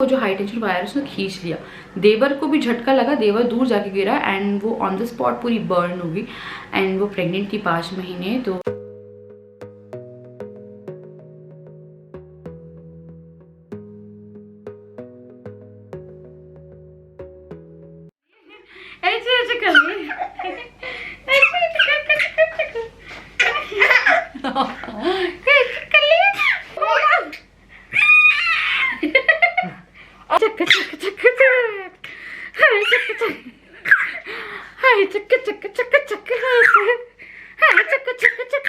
वो जो high tension wire उसने खींच लिया। देवर को भी झटका लगा, देवर दूर जाके गिरा एंड वो ऑन द स्पॉट पूरी बर्न हो गई एंड वो प्रेग्नेंट थी 5 महीने। तो ऐसे ऐसे कर रही चक चक चक हाय चक चक चक चक हाय चक चक चक।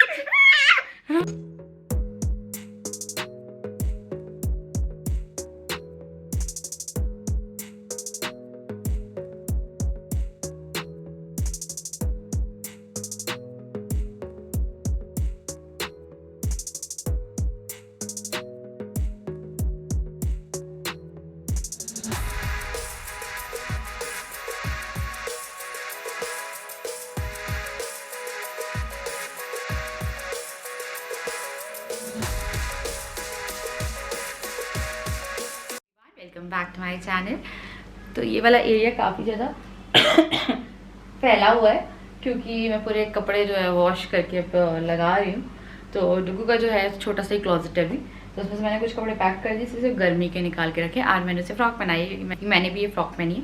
Welcome back to my channel. तो ये वाला एरिया काफ़ी ज़्यादा फैला हुआ है क्योंकि मैं पूरे कपड़े जो है वॉश करके लगा रही हूँ। तो डुगू का जो है छोटा सा ही क्लॉजेट है अभी, तो उसमें से मैंने कुछ कपड़े पैक कर दिए, सिर्फ गर्मी के निकाल के रखे। आज मैंने उसे फ्रॉक पहनाई है, मैंने भी ये फ्रॉक पहनी है।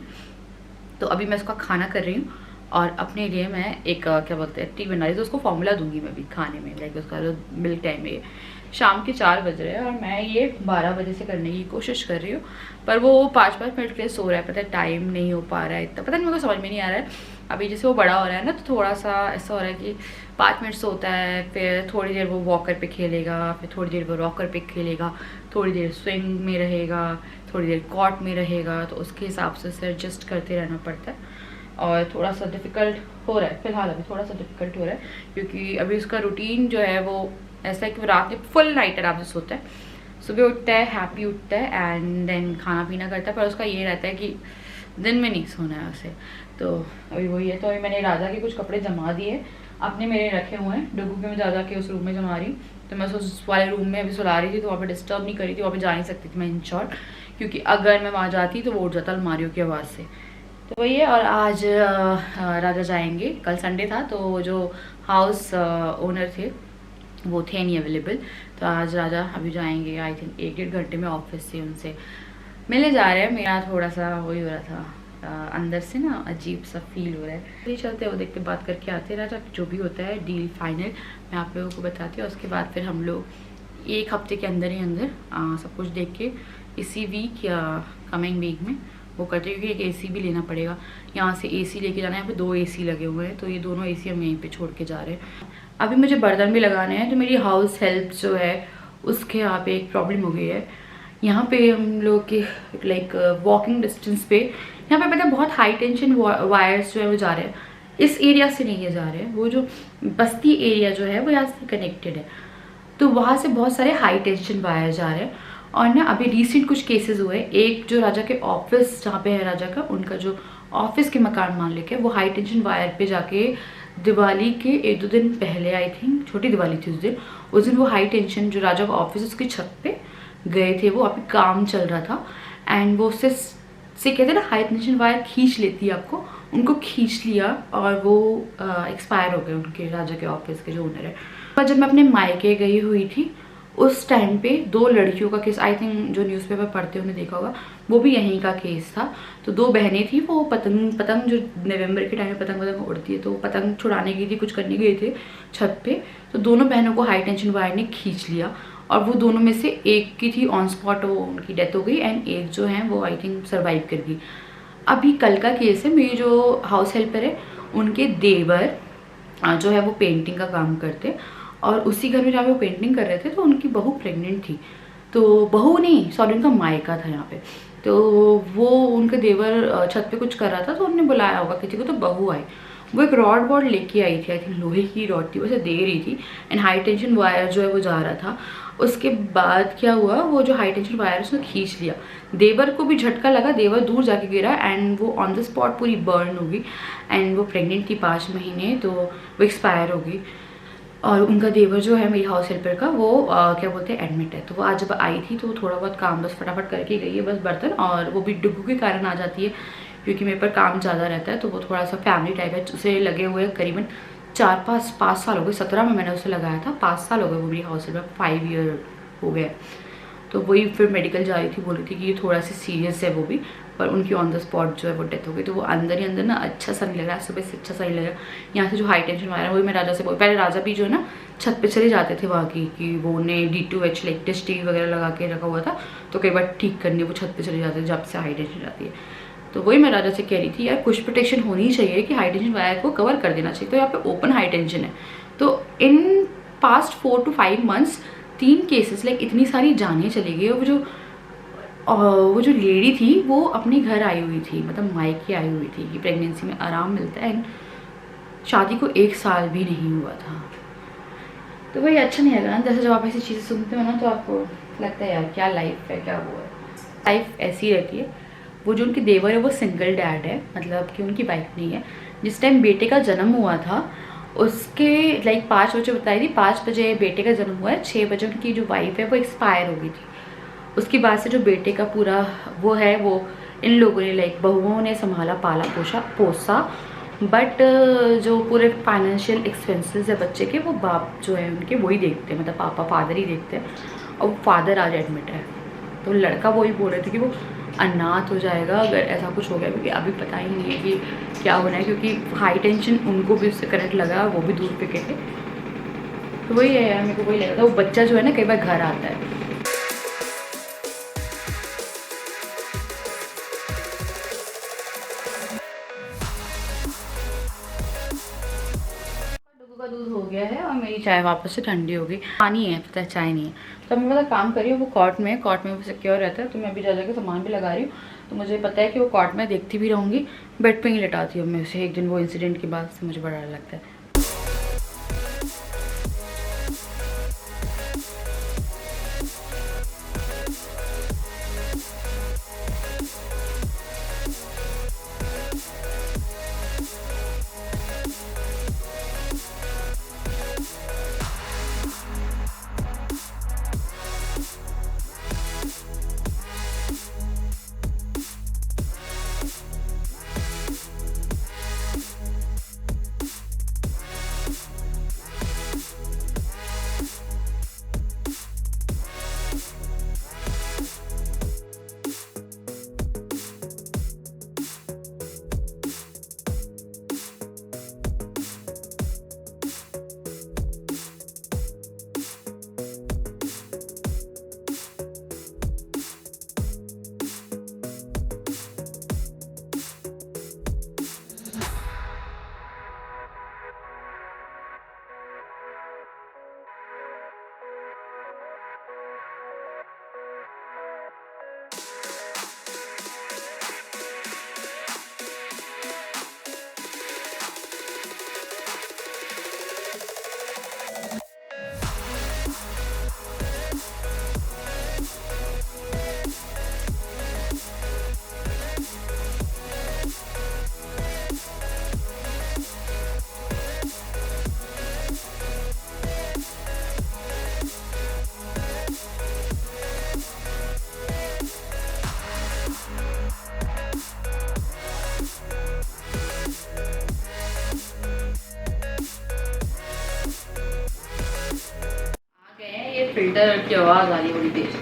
तो अभी मैं उसका खाना कर रही हूँ और अपने लिए मैं एक क्या बोलते हैं टी बना रही हूँ। तो उसको फॉर्मूला दूंगी मैं भी खाने में, लाइक उसका जो मिल्क टाइम है। शाम के 4 बज रहे हैं और मैं ये 12 बजे से करने की कोशिश कर रही हूँ, पर वो 5-5 मिनट के लिए सो रहा है। पता है टाइम नहीं हो पा रहा है इतना, पता नहीं मेरे को समझ में नहीं आ रहा है। अभी जैसे वो बड़ा हो रहा है ना, तो थोड़ा सा ऐसा हो रहा है कि 5 मिनट सोता है, फिर थोड़ी देर वो वॉकर पे खेलेगा, फिर थोड़ी देर वो रॉकर पे खेलेगा, थोड़ी देर स्विंग में रहेगा, थोड़ी देर कॉट में रहेगा। तो उसके हिसाब से उसे एडजस्ट करते रहना पड़ता है और थोड़ा सा डिफ़िकल्ट हो रहा है फिलहाल। अभी थोड़ा सा डिफ़िकल्ट हो रहा है क्योंकि अभी उसका रूटीन जो है वो ऐसा है कि वो रात में फुल नाइट आराम से सोता है, सुबह उठता है हैप्पी उठता है एंड देन खाना पीना करता है, पर उसका ये रहता है कि दिन में नहीं सोना है उसे। तो अभी वही है। तो अभी मैंने राजा के कुछ कपड़े जमा दिए, अपने मेरे रखे हुए हैं। डुगू के मैं राजा के उस रूम में जमा रही हूँ। तो मैं उस वाले रूम में अभी सुला रही थी, तो वहाँ पर डिस्टर्ब नहीं करी थी, वहाँ पर जा नहीं सकती थी मैं इन शॉर्ट, क्योंकि अगर मैं वहाँ जाती तो वो उठ जाता अलमारियों की आवाज़ से। तो वही है। और आज राजा जाएंगे, कल संडे था तो जो हाउस ओनर थे वो थे नहीं अवेलेबल, तो आज राजा अभी जाएंगे। आई थिंक 1-1.5 घंटे में ऑफिस से उनसे मिलने जा रहे हैं। मेरा थोड़ा सा वही हो रहा था अंदर से ना, अजीब सा फील हो रहा है। ये चलते हैं, वो देख के बात करके आते हैं। राजा जो भी होता है डील फाइनल मैं आप लोगों को बताती हूँ। उसके बाद फिर हम लोग 1 हफ्ते के अंदर ही अंदर सब कुछ देख के इसी वीक या कमिंग वीक में वो करते हैं, क्योंकि एक AC भी लेना पड़ेगा। यहाँ से AC लेके जाना है। यहाँ पे 2 AC लगे हुए हैं, तो ये दोनों AC हम यहीं पे छोड़ के जा रहे हैं। अभी मुझे बर्तन भी लगाने हैं, तो मेरी हाउस हेल्प जो है उसके यहाँ पे एक प्रॉब्लम हो गई है। यहाँ पे हम लोग के लाइक वॉकिंग डिस्टेंस पे यहाँ पे पता है बहुत हाई टेंशन वायर्स जो है वो जा रहे हैं। इस एरिया से नहीं है जा रहे हैं, वो जो बस्ती एरिया जो है वो यहाँ से कनेक्टेड है, तो वहाँ से बहुत सारे हाई टेंशन वायर जा रहे हैं। और ना अभी रिसेंट कुछ केसेस हुए। एक जो राजा के ऑफिस जहाँ पे है राजा का, उनका जो ऑफिस के मकान मान लेके वो हाई टेंशन वायर पे जाके दिवाली के 1-2 दिन पहले, आई थिंक छोटी दिवाली थी उस दिन वो हाई टेंशन जो राजा का ऑफिस उसकी छत पे गए थे। वो अभी काम चल रहा था एंड वो उससे कहते हैं ना हाई टेंशन वायर खींच लेती है आपको, उनको खींच लिया और वो एक्सपायर हो गए उनके राजा के ऑफिस के जो ओनर है। पर जब मैं अपने मायके गई हुई थी उस टाइम पे 2 लड़कियों का केस, आई थिंक जो न्यूज़पेपर पढ़ते उन्हें देखा होगा, वो भी यहीं का केस था। तो 2 बहनें थी, वो पतंग जो नवंबर के टाइम में पतंग उड़ती है, तो पतंग छुड़ाने गई थी, कुछ करने गए थे छत पे। तो दोनों बहनों को हाई टेंशन वायर ने खींच लिया और वो दोनों में से एक की थी ऑन स्पॉट वो उनकी डेथ हो गई एंड एक जो है वो आई थिंक सर्वाइव कर गई। अभी कल का केस है, मेरी जो हाउस हेल्पर है उनके देवर जो है वो पेंटिंग का काम करते और उसी घर में जहाँ पे वो पेंटिंग कर रहे थे तो उनकी बहू प्रेग्नेंट थी। तो बहू नहीं सॉरी उनका मायका था यहाँ पे। तो वो उनके देवर छत पे कुछ कर रहा था, तो उन्होंने बुलाया होगा किसी को, तो बहू आई। वो एक रॉड वॉड लेके आई थी, आई थिंक लोहे की रॉड थी, वैसे दे रही थी एंड हाई टेंशन वायर जो है वो जा रहा था। उसके बाद क्या हुआ, वो जो हाई टेंशन वायर उसने खींच लिया। देवर को भी झटका लगा, देवर दूर जाके गिरा एंड वो ऑन द स्पॉट पूरी बर्न हो गई एंड वो प्रेग्नेंट थी 5 महीने, तो वो एक्सपायर हो गई। और उनका देवर जो है मेरी हाउस हेल्पर का वो क्या बोलते हैं एडमिट है। तो वो आज जब आई थी तो थोड़ा बहुत काम बस फटाफट करके गई है, बस बर्तन, और वो भी डुगू के कारण आ जाती है क्योंकि मेरे पर काम ज़्यादा रहता है। तो वो थोड़ा सा फैमिली टाइप है, उसे लगे हुए करीबन 4-5 साल हो गए, 17 में मैंने उसे लगाया था, 5 साल हो गए वो मेरी हाउस हेल्पर, 5 ईयर हो गए। तो वही फिर मेडिकल जा रही थी, बोल रही थी कि ये थोड़ा सा सीरियस है वो भी, पर उनकी ऑन द स्पॉट जो है वो डेथ हो गई। तो वो अंदर ही अंदर ना अच्छा सा नहीं लग रहा है, सुबह से अच्छा सा नहीं लग रहा। यहाँ से जो हाई टेंशन वाला है वही मैं राजा से बोल, पहले राजा भी जो है ना छत पे चले जाते थे वहाँ की, कि वो ने D2H लाइक टेस्ट टीवी वगैरह लगा के रखा हुआ था, तो कई बार ठीक करने वो छत पे चले जाते थे जब से हाई टेंशन जाती है। तो वही मैं राजा से कह रही थी यार कुछ प्रोटेक्शन होनी चाहिए कि हाई टेंशन वायर को कवर कर देना चाहिए। तो यहाँ पे ओपन हाई टेंशन है, तो in past 4 to 5 months 3 cases like इतनी सारी जानें चली गई। और वो जो लेडी थी वो अपने घर आई हुई थी, मतलब मायके आई हुई थी कि प्रेगनेंसी में आराम मिलता है, एंड शादी को 1 साल भी नहीं हुआ था। तो वही अच्छा नहीं लगा ना, जैसे जब आप ऐसी चीज़ें सुनते हो ना तो आपको लगता है यार क्या लाइफ है, क्या वो है, लाइफ ऐसी रहती है। वो जो उनके देवर है वो सिंगल डैड है, मतलब कि उनकी वाइफ नहीं है। जिस टाइम बेटे का जन्म हुआ था उसके लाइक 5 बजे बताई थी, 5 बजे बेटे का जन्म हुआ है, 6 बजे उनकी जो वाइफ है वो एक्सपायर हो गई थी। उसके बाद से जो बेटे का पूरा वो है वो इन लोगों ने लाइक बहुओं ने संभाला, पाला पोसा, बट जो पूरे फाइनेंशियल एक्सपेंसेस है बच्चे के वो बाप जो है उनके वही देखते हैं, मतलब पापा फादर ही देखते हैं। और वो फादर आज एडमिट है, तो लड़का वही बोल रहे थे कि वो अनाथ हो जाएगा अगर ऐसा कुछ हो गया, क्योंकि अभी पता ही नहीं है कि क्या होना है, क्योंकि हाई टेंशन उनको भी उससे करंट लगा, वो भी दूर पे गए। तो वही है यार, मेरे को वही लगा था, वो बच्चा जो है ना कई बार घर आता है। का दूध हो गया है और मेरी चाय वापस से ठंडी हो गई। पानी है पता है, चाय नहीं है। तो मैं मतलब काम कर रही हूँ, वो कॉट में वो सिक्योर रहता है। तो मैं अभी जा जाकर सामान भी लगा रही हूँ, तो मुझे पता है कि वो कॉट में देखती भी रहूँगी, बेड पे ही लेटाती हूँ मैं उसे। एक दिन वो इंसिडेंट के बाद से मुझे बड़ा डर लगता है। फिल्टर की आवाज़ आ रही है बड़ी तेज।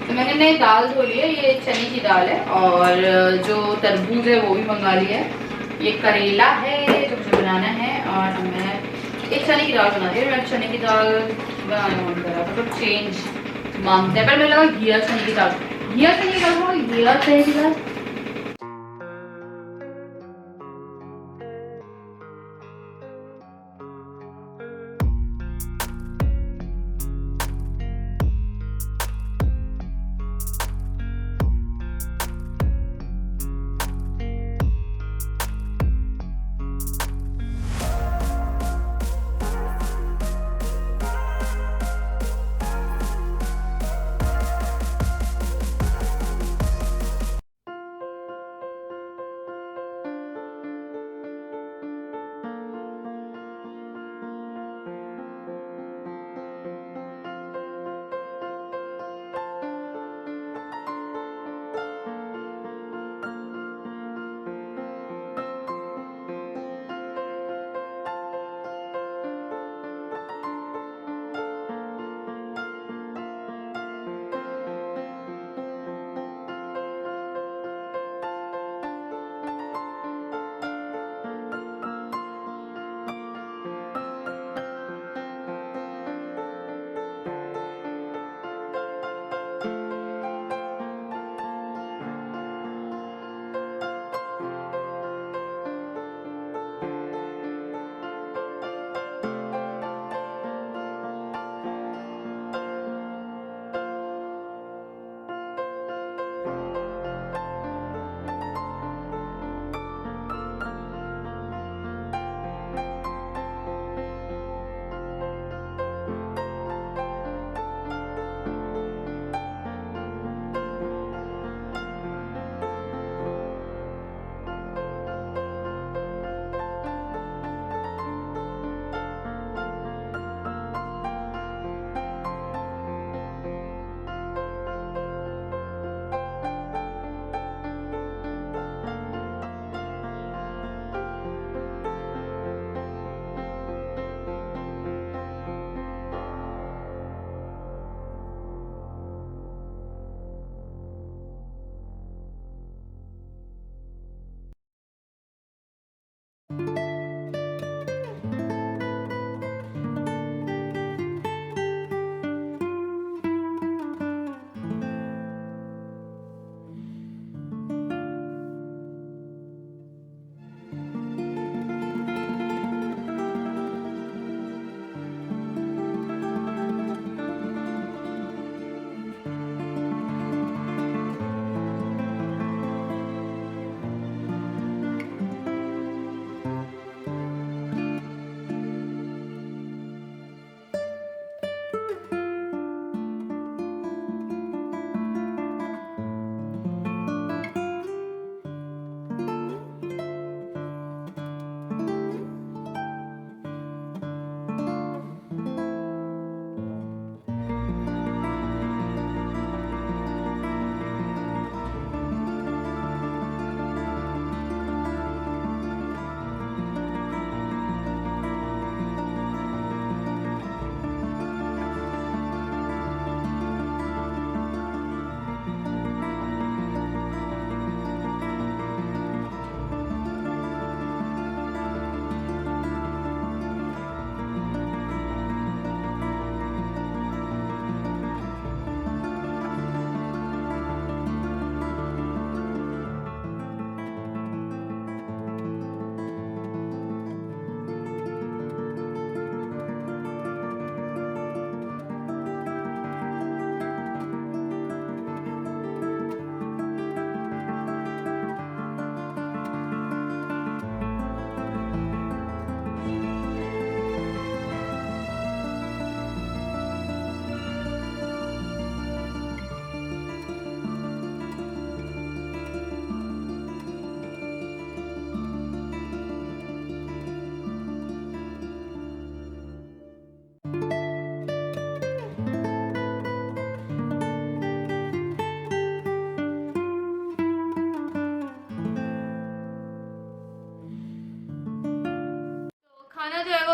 तो मैंने नई दाल धो ली है, ये चने की दाल है, और जो तरबूज है वो भी मंगा लिया है। ये करेला है जो मुझे बनाना है, और मैं एक चने की दाल बना रही हूँ। चने की दाल बनाने मन कर रहा था, तो चेंज मांगते हैं, पर मुझे लगा घिया चने की दाल, घिया चने की दाल।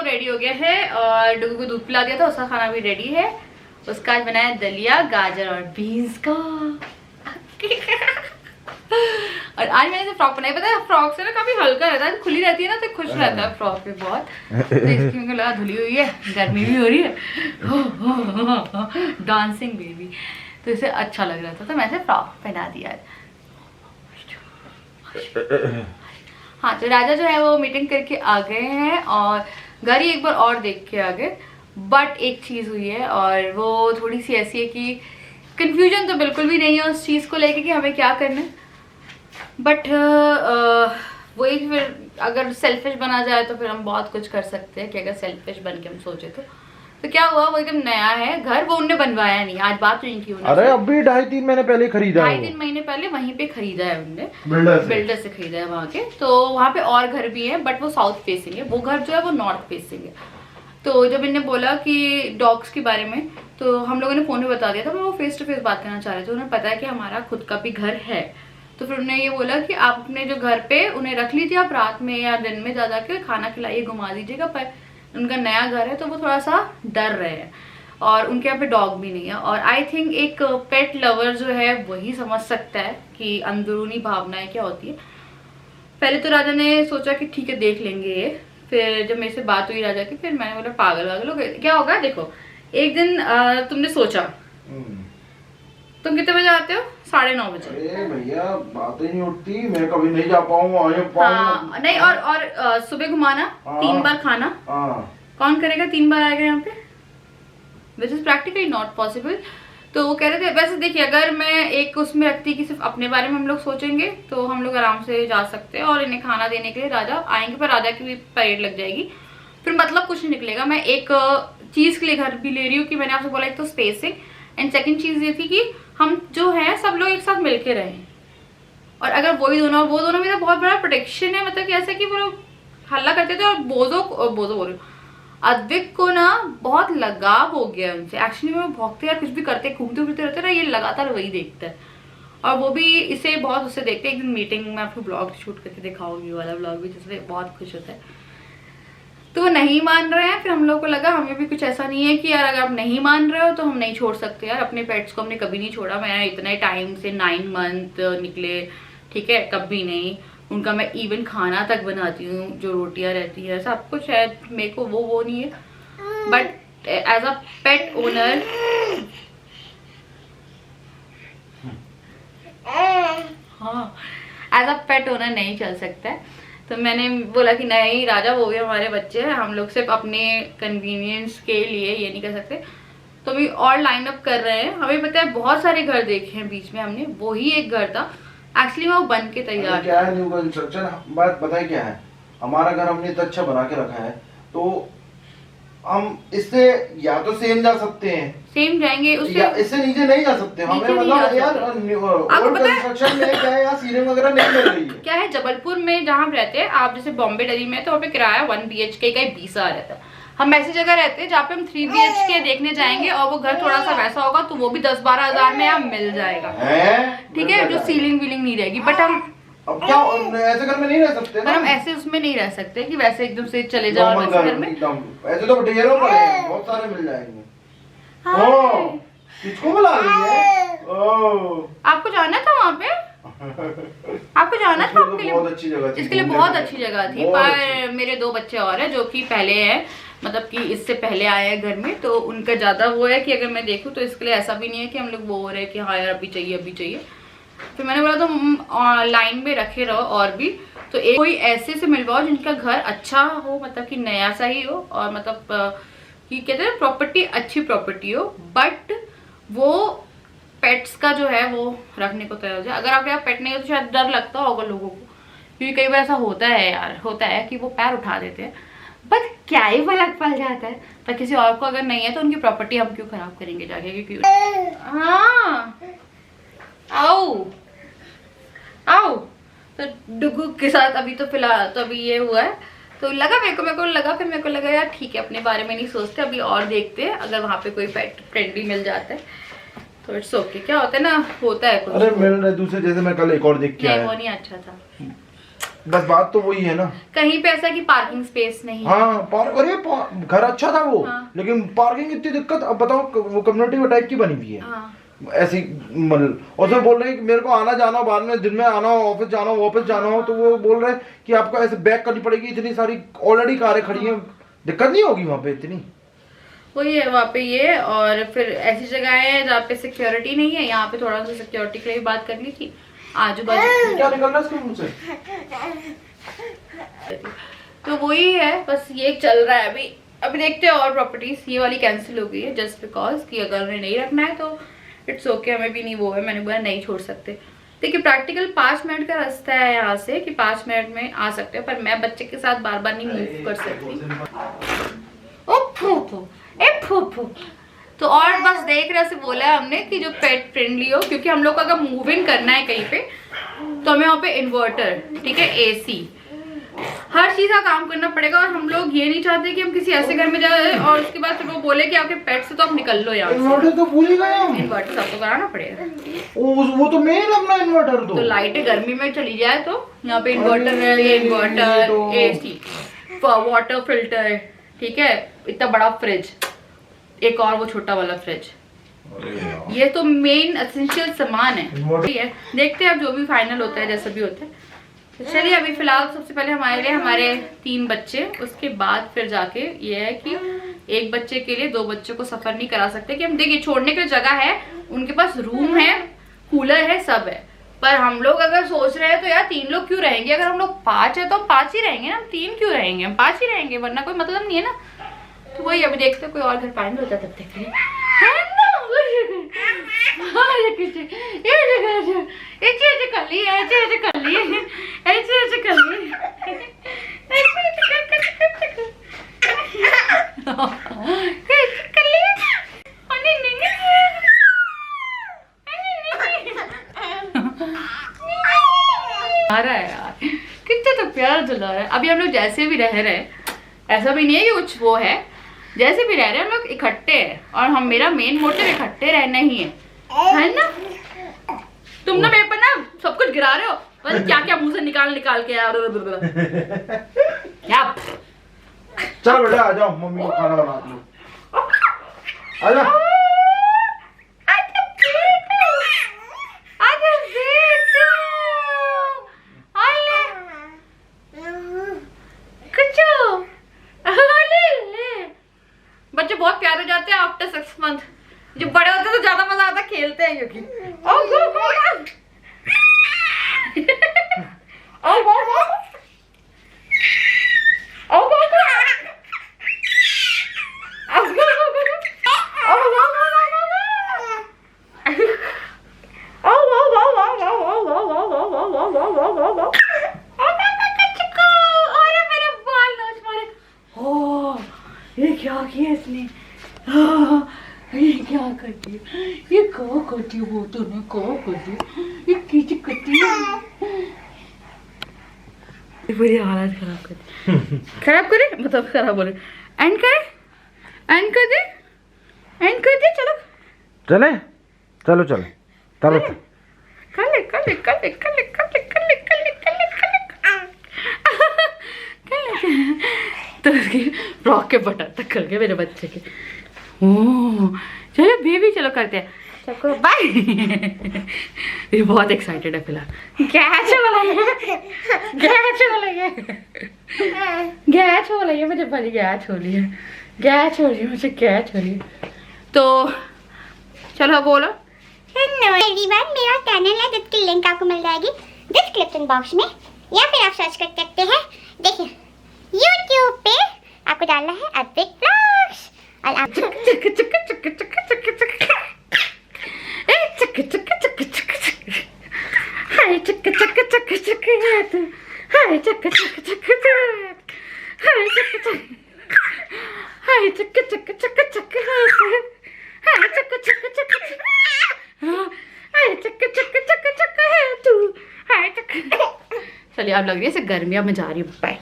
तो रेडी हो गया है और डुगू को दूध पिला दिया था, उसका खाना भी रेडी है। उसका आज बनाया दलिया गाजर और बीन्स का। और आज मैंने फ्रॉक बनाई, पता है फ्रॉक से ना काफी हल्का रहता है, खुली रहती है ना तो खुश रहता है फ्रॉक पे बहुत। तो इसकी मुझे लगा धुली हुई है, गर्मी भी हो रही है, डांसिंग बेबी, तो इसे अच्छा लग रहा था तो मैंने फ्रॉक पहना दिया। हाँ तो राजा जो है वो मीटिंग करके आ गए हैं और गाड़ी एक बार और देख के आ गए। बट एक चीज़ हुई है और वो थोड़ी सी ऐसी है कि कंफ्यूजन तो बिल्कुल भी नहीं है उस चीज़ को लेके कि हमें क्या करना है। बट वही फिर अगर सेल्फिश बना जाए तो फिर हम बहुत कुछ कर सकते हैं कि अगर सेल्फिश बन के हम सोचे तो क्या हुआ, वो एकदम नया है घर, वो उन्होंने बनवाया नहीं, आज बात हुई थी उन्होंने। अरे अभी 2.5-3 महीने पहले खरीदा है, 2.5-3 महीने पहले वहीं पे खरीदा है उन्होंने, बिल्डर से खरीदा है वहाँ के। तो वहाँ पे और घर भी है बट वो साउथ फेसिंग है, वो घर जो है वो नॉर्थ फेसिंग है। तो जब इन्होंने बोला कि डॉग्स के बारे में तो हम लोगों ने फोन में बता दिया था, वो फेस टू फेस बात करना चाह रहे थे। उन्हें पता है कि हमारा खुद का भी घर है, तो फिर उन्होंने ये बोला कि आप अपने जो घर पे उन्हें रख लीजिए, आप रात में या दिन में ज्यादा के खाना खिलाइए, घुमा दीजिएगा। पर उनका नया घर है तो वो थोड़ा सा डर रहे हैं और उनके यहाँ पे डॉग भी नहीं है। और आई थिंक एक पेट लवर जो है वही समझ सकता है कि अंदरूनी भावनाएं क्या होती है। पहले तो राजा ने सोचा कि ठीक है देख लेंगे ये, फिर जब मेरे से बात हुई राजा की फिर मैंने बोला पागल हो गए, क्या होगा देखो। एक दिन तुमने सोचा, तुम कितने बजे आते हो? 9:30 बजे। अरे भैया बात ही नहीं उठती, मैं कभी नहीं जा पाऊंगा। हाँ नहीं, और सुबह घुमाना, 3 बार खाना, कौन करेगा 3 बार आएगा यहाँ पे, which is practically not possible. तो वो कह रहे थे वैसे देखिए अगर मैं एक उसमें रखती कि सिर्फ अपने बारे में हम लोग सोचेंगे तो हम लोग आराम से जा सकते हैं और इन्हें खाना देने के लिए राजा आएंगे, पर राजा की भी परेड लग जाएगी, फिर मतलब कुछ नहीं निकलेगा। मैं एक चीज के लिए घर भी ले रही हूँ कि मैंने आपसे बोला, एक तो स्पेसिंग एंड सेकंड चीज ये थी कि हम जो है सब लोग एक साथ मिलके रहें। और अगर वही दोनों वो दोनों मेरा बहुत बड़ा प्रोटेक्शन है, मतलब कि ऐसा कि वो लोग हल्ला करते थे और बोझो बोल रही हूँ अद्विक को ना बहुत लगाव हो गया उनसे। एक्चुअली वो भौंकते या कुछ भी करते घूमते फिरते रहते ना, ये लगातार वही देखता है और वो भी इसे बहुत उससे देखते हैं। एक दिन मीटिंग में आपको ब्लॉग शूट करके दिखाऊंगी, वाला ब्लॉग भी, जिसमें बहुत खुश होता है। तो वो नहीं मान रहे हैं, फिर हम लोग को लगा हमें भी कुछ ऐसा नहीं है कि यार अगर आप नहीं मान रहे हो तो हम नहीं छोड़ सकते यार। अपने पेट्स को हमने कभी नहीं छोड़ा, मैंने इतने टाइम से 9 मंथ निकले, ठीक है, कभी नहीं। उनका मैं इवन खाना तक बनाती हूँ, जो रोटियां रहती है सब कुछ है, मेरे को वो नहीं है। But as a pet owner हाँ, एज अ पेट ओनर नहीं चल सकता है। तो मैंने बोला कि नहीं राजा वो भी हमारे बच्चे हैं, हम लोग सिर्फ अपने कन्वीनियंस के लिए ये नहीं कर सकते। तो अभी और लाइन अप कर रहे हैं। हमें पता है बहुत सारे घर देखे हैं बीच में, हमने वही एक घर था एक्चुअली वो बन के तैयार। क्या है न्यू कंस्ट्रक्शन, बात बताए क्या है, हमारा घर हमने इतना अच्छा बना के रखा है तो हम इससे या तो सेम जा सकते हैं, सेम जाएंगे उससे, या इससे नीचे नहीं जा सकते। हमें मतलब यार ओल्ड कंस्ट्रक्शन में क्या है, यहाँ सीलिंग वगैरह नहीं मिल रही है। क्या है जबलपुर में जहाँ हम रहते हैं, आप जैसे बॉम्बे डरी में तो वहाँ पे किराया 1 BHK का 20,000 रहता है। हम ऐसी जगह रहते हैं जहाँ पे हम 3 BHK देखने जाएंगे और वो घर थोड़ा सा वैसा होगा तो वो भी 10-12 हजार में यहाँ मिल जाएगा, ठीक है, जो सीलिंग वीलिंग नहीं रहेगी। बट हम अब क्या ऐसे घर में नहीं रह सकते ना, हम ऐसे उसमें नहीं रह सकते कि वैसे एकदम से चले जाओ वैसे घर में। ऐसे तो ढेरों पर है, बहुत सारे मिल जाएंगे। किसको बुला रही है? आपको जाना था वहाँ पे, आपको जाना था आपके लिए, बहुत अच्छी जगह थी, इसके लिए बहुत अच्छी जगह थी। पर मेरे 2 बच्चे और हैं जो कि पहले हैं, मतलब कि इससे पहले आए हैं घर में, तो उनका ज्यादा वो है कि अगर मैं देखूँ तो इसके लिए ऐसा भी नहीं है कि हम लोग वो हो रहे हैं कि हाँ यार अभी चाहिए। फिर मैंने बोला तो लाइन में रखे रहो और भी, तो एक कोई ऐसे से मिलवाओ जिनका घर अच्छा हो, मतलब कि नया सा ही हो और मतलब कि कहते हैं प्रॉपर्टी अच्छी प्रॉपर्टी हो, बट वो पेट्स का जो है वो रखने को तैयार हो जाए। अगर आपके यहाँ पेट नहीं है तो शायद डर लगता होगा लोगों को, क्योंकि कई बार ऐसा होता है यार, होता है कि वो पैर उठा देते हैं, बट क्या ही फर्क पड़ जाता है। पर किसी और को अगर नहीं है तो उनकी प्रॉपर्टी हम क्यों खराब करेंगे जाके, क्योंकि हाँ आओ। तो डुगू के साथ अभी तो फिलहाल तो अभी ये हुआ है, तो लगा मेरे को लगा यार ठीक है अपने बारे में नहीं सोचते, अभी और देखते हैं अगर वहाँ पे कोई पेट फ्रेंडली मिल जाता है तो इट्स ओके। क्या होता है ना, होता है कुछ। अरे मेरे दूसरे जैसे मैं कल एक और देख के आया, वो नहीं अच्छा था। बस बात तो वही है ना, कहीं पे ऐसा कि पार्किंग स्पेस नहीं है। हाँ पार्क, अरे घर अच्छा था वो, हाँ। लेकिन पार्किंग इतनी दिक्कत। अब बताओ वो कम्युनिटी टाइप की बनी हुई है। हाँ। ऐसी मतलब, और जो बोल रहे हैं कि मेरे को आना जाना, बाद में दिन में आना हो, ऑफिस जाना हो, ऑफिस जाना हो, तो वो बोल रहे हैं कि आपको ऐसे बैक करनी पड़ेगी, इतनी सारी ऑलरेडी कारें खड़ी हैं, दिक्कत नहीं होगी वहाँ पे इतनी। वही है वहाँ पे ये। और फिर ऐसी जगह है जहाँ पे सिक्योरिटी नहीं है, यहाँ पे थोड़ा सा सिक्योरिटी के लिए भी बात करनी थी। आजू बाजू क्या निकल रहा है इसके मुंह से? तो वही है, बस ये चल रहा है अभी। अभी देखते हैं और प्रॉपर्टीज। ये वाली कैंसिल हो गई है जस्ट बिकॉज कि अगर उन्हें नहीं रखना है तो इट्स ओके, हमें भी नहीं वो है। मैंने बोला नहीं छोड़ सकते। देखिए प्रैक्टिकल 5 मिनट का रास्ता है यहाँ से कि 5 मिनट में आ सकते हो, पर मैं बच्चे के साथ बार बार नहीं मूव कर सकती। ओ फूफू, ए फूफू। तो और बस देख रहे से बोला है हमने कि जो पेट फ्रेंडली हो, क्योंकि हम लोग को अगर मूव इन करना है कहीं पे तो हमें वहाँ पे इन्वर्टर, ठीक है, एसी, हर चीज का काम करना पड़ेगा। और हम लोग ये नहीं चाहते कि हम किसी ऐसे घर में जाए और उसके बाद फिर वो बोले कि आपके पेट से तो आप निकल लो यहाँ से। इन्वर्टर तो भूल ही गए हम। इन्वर्टर सबको कराना पड़ेगा। वो तो मेन अपना इन्वर्टर तो लाइट गर्मी में चली जाए तो यहाँ पे इन्वर्टर है, ये इन्वर्टर, एसी, वाटर फिल्टर, ठीक है, इतना बड़ा फ्रिज, एक और वो छोटा वाला फ्रिज, ये तो मेन एसेंशियल सामान है। ठीक है, देखते हैं अब जो भी फाइनल होता है, जैसा भी होता है। तो चलिए अभी फिलहाल सबसे पहले हमारे लिए हमारे 3 बच्चे, उसके बाद फिर जाके ये है कि एक बच्चे के लिए 2 बच्चों को सफर नहीं करा सकते कि हम देखिए छोड़ने की जगह है, उनके पास रूम है, कूलर है, सब है। पर हम लोग अगर सोच रहे हैं तो यार 3 लोग क्यों रहेंगे? अगर हम लोग 5 है तो हम 5 ही रहेंगे ना, हम 3 क्यों रहेंगे? हम 5 ही रहेंगे, वरना कोई मतलब नहीं है ना। तो वही अभी देखते कोई और घर फाइनल होता है तब तक के लिए। आ रहा है यार, कितना तो प्यार दुला रहा है। अभी हम लोग जैसे भी रह रहे हैं, ऐसा भी नहीं है कि कुछ वो है, जैसे भी रह रहे हैं हम लोग इकट्ठे हैं। और हम, मेरा मेन मोटिव इकट्ठे रहना ही है ना। तुम ना मेरे पर ना सब कुछ गिरा रहे हो, बस क्या क्या मुंह से निकाल के यार। क्या चलो बेटा आ जाओ, मम्मी को खाना बना दो। आ जाओ। बच्चे बहुत प्यारे हो जाते हैं आफ्टर 6 मंथ। जब बड़े होते हैं तो ज्यादा मजा आता है, खेलते हैं क्योंकि ये क्या किया इसने? ये क्या करती है? ये क्या करती है? वो तूने क्या करती है? ये किसी करती है? पूरी हालत खराब कर खराब करे, मतलब खराब बोले। एंड करे, एंड कर दे, एंड कर दे। चलो चले, चलो चलो चलो कल कल कल कल कल कल कल तो उसकी फ्रॉक के बटन तक कर गए मेरे बच्चे के। चलो बेबी, चलो करते हैं, चलो बाय। ये बहुत एक्साइटेड है फिलहाल। गैस वाला है, गैस वाला है, गैस वाला है, मुझे बड़ी गैस हो रही है, गैस हो रही है, मुझे गैस हो रही है। तो चलो बोलो। हेलो एवरीवन, मेरा चैनल है जिसकी लिंक आपको मिल जाएगी डिस्क्रिप्शन बॉक्स में, या फिर आप सर्च कर सकते हैं। देखिए YouTube पे आपको डालना है अद्विक ब्लॉग्स और आप चलिए, आप लग रही है गर्मियां में जा रही हूँ। बाय।